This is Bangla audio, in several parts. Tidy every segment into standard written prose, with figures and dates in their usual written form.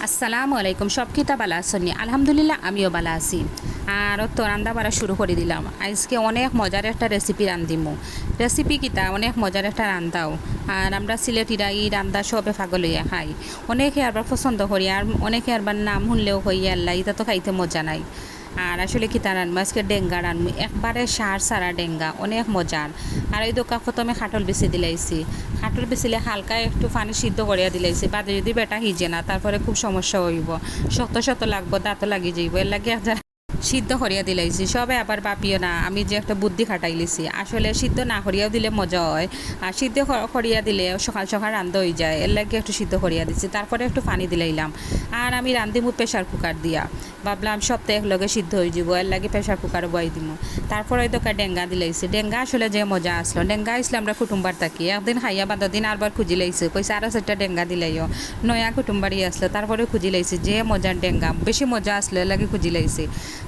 আসসালামু আলাইকুম। সব কিতা বালা আসনি? আলহামদুলিল্লাহ আমিও বালা আছি। আর তো রান্না বাড়া শুরু করে দিলাম। আজকে অনেক মজার একটা রেসিপি রান্ধিমু। রেসিপি কিতা অনেক মজার একটা রান্দাও। আর আমরা সিলেটিরা এই রান্দা সবে পাগল হইয়া খাই। অনেকে আবার পছন্দ করি, আর অনেকে আবার নাম শুনলেও হইয়া আল্লাহ এটা তো খাইতে মজা নাই। আর আসলে কিতা রানবো আজকে ডেঙ্গা রানবো, একবারে সার সারা ডেঙ্গা, অনেক মজার। আর এই দোকা প্রথমে খাটল বেশি দিলাইছি। খাটল বেছিলে হালকা একটু পানি সিদ্ধ করিয়া দিলাইছি, বাদে যদি বেটা হিজে না তারপরে খুব সমস্যা হইব, শক্ত শক্ত লাগবো, দাঁতও লাগি যাইব, এর লাগে সিদ্ধ করিয়া দিলাইছি। সবাই আবার ভাবিও না আমি যে একটা বুদ্ধি খাটাইলিছি, আসলে সিদ্ধ না করিয়াও দিলে মজা হয়। আর সিদ্ধ করিয়া দিলে সকাল সকাল রান্ধা হয়ে যায়, এর লাগে একটু সিদ্ধ করিয়া দিচ্ছি, তারপরে একটু পানি দিলাইলাম। আর আমি রান্ধিমু প্রেশার কুকার দিয়া, ভাবলাম সপ্তাহে একলগে সিদ্ধ হয়ে যাব, এর লাগে প্রেশার কুকারে বয়াই দিব। তারপরে ওই দোকান ডেঙ্গা দিলাইছি। ডেঙ্গা আসলে যে মজা আসলো, ডেঙ্গা আসলে আমরা কুটুম্বার থাকি, একদিন খাইয়া বাদ দিন আরবার খুঁজি লাইছি, কইছে আরও চারটা ডেঙ্গা দিলাইও, নয়া কুটুম্বারই আসলো, তারপরে খুঁজি লাইছি, যে মজার ডেঙ্গা, বেশি মজা আসলো, এর লাগে খুঁজি লাইছি।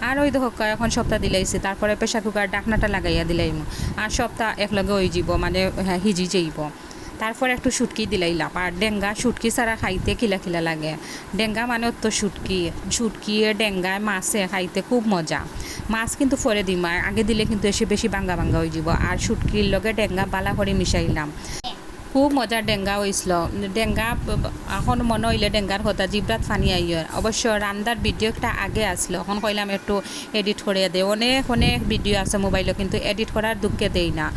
আর ওই দেখো এখন সপ্তাহ দিলাইছি, তারপরে প্রেশার কুকার ডাকনাটা লাগাইয়া দিলাইম, আর সপ্তাহ একলগে হয়ে যাব, মানে হিজি যাইব। তারপর একটু শুটকি দিলাইলাম। আর ডেঙ্গা শুটকি ছাড়া খাইতে কিলা কিলা লাগে। ডেঙ্গা মানে তো শুটকি, শুটকি ডেঙ্গায় মাছে খাইতে খুব মজা। মাছ কিন্তু পরে দিম, আর আগে দিলে কিন্তু এসে বেশি বাঙ্গা বাঙ্গা হয়ে যাব। আর শুটকির লগে ডেঙ্গা বালা করে মিশাইলাম, খুব মজার ডেঙ্গা হয়েছিল। ডেঙ্গা এখন মনে হইলে ডেঙ্গার কথা জিব্রাত ফানি আইয়। অবশ্য রান্দার ভিডিও একটা আগে আসলো, এখন কইলাম একটু এডিট করে দে। অনেক অনেক ভিডিও আছে মোবাইলে, কিন্তু এডিট করার দুঃখে দেই না,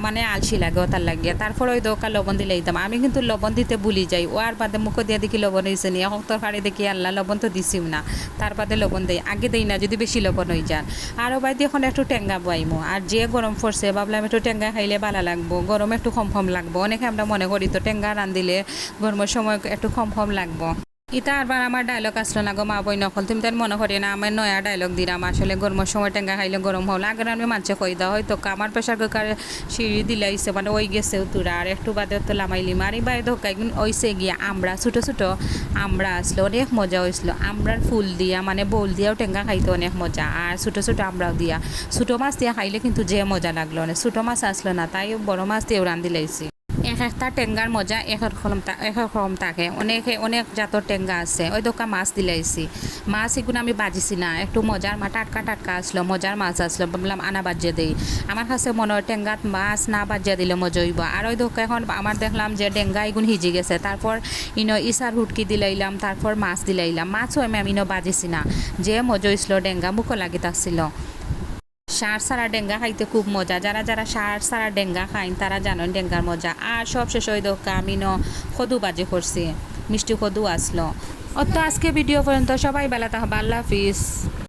মানে আলসি লাগে ওটার লাগিয়ে। তারপর ওই দোকা লবণ দিলে দিতাম, আমি কিন্তু লবণ দিতে ভুলি যাই, ও আর বাদে মুখ দিয়ে দেখি লবণ হয়েছে নি, এখন তরকারি দেখি আল্লাহ লবণ তো দিছিম না, তার বাদে লবণ দেই, আগে দেই না যদি বেশি লবণ হয়ে যান। আরও বাইদি এখন একটু টেঙ্গা বয়াইমো। আর যে গরম পড়ছে ভাবলাম একটু টেঙ্গা খাইলে ভালো লাগবো, গরম একটু কম কম লাগবো। অনেকে আমরা মনে করি তো টেঙ্গা রান্ধিলে গরমের সময় একটু কম কম লাগবো। ইতা আরবার আমার ডায়লগ আসলো না গো মা বই নকল, তুমি তার মনে করি না আমার নয়া ডায়লগ দিলাম। আসলে গরমের সময় টেঙ্গা খাইলে গরম হল, আগের আমি মানছে কই দেওয়া হয়তো আমার প্রেশার কুকার সিঁড়ি দিলাইছে, মানে ওই গেছে তুরা, আর একটু বাদে তো লামাইলি মারি বাইরে ধোকাই ওইসে গিয়া আমরা ছোটো ছোটো আমরা আসলো, অনেক মজা হয়েছিল। আমরার ফুল দিয়া মানে বোল দিয়াও টেঙ্গা খাইতে অনেক মজা, আর ছোটো ছোটো আমরাও দিয়া। ছোটো মাছ দিয়া খাইলে কিন্তু যে মজা লাগলো না, ছোটো মাছ আসলো না, তাই বড় মাছ দিয়েও রান্ধি লাইছি। এক একটা টেঙ্গার মজা এক রকম থাকে, অনেক জাতর টেঙ্গা আছে। ওই দোকা মাছ দিলাইছি, মাছ এগুলো আমি বাজিছি না, একটু মজার টাটকা টাটকা আসলো, মজার মাছ আসলো, ভাবলাম আনা বাজিয়ে দিই। আমার কাছে মনে হয় টেঙ্গাত মাছ না বাজিয়ে দিলে মজা হইব। আর ওই দোকা এখন আমার দেখলাম যে ডেঙ্গা এগুন হিজি গেছে, তারপর ইসার হুটকি দিলাইলাম, তারপর মাছ দিলাইলাম। মাছও আমি বাজিছি না, যে মজা হয়েছিল, ডেঙ্গা মুখও লাগি থাকছিল। সার সারা ডেঙ্গা খাইতে খুব মজা, যারা যারা সার সারা ডেঙ্গা খাইন তারা জানেন ডেঙ্গার মজা। আর সব শেষ হয়ে দোকা আমি খদু বাজি করছি, মিষ্টি খদু আসলো। অত আজকে ভিডিও পর্যন্ত, সবাই বেলা থাকবা, আল্লাহ হাফিজ।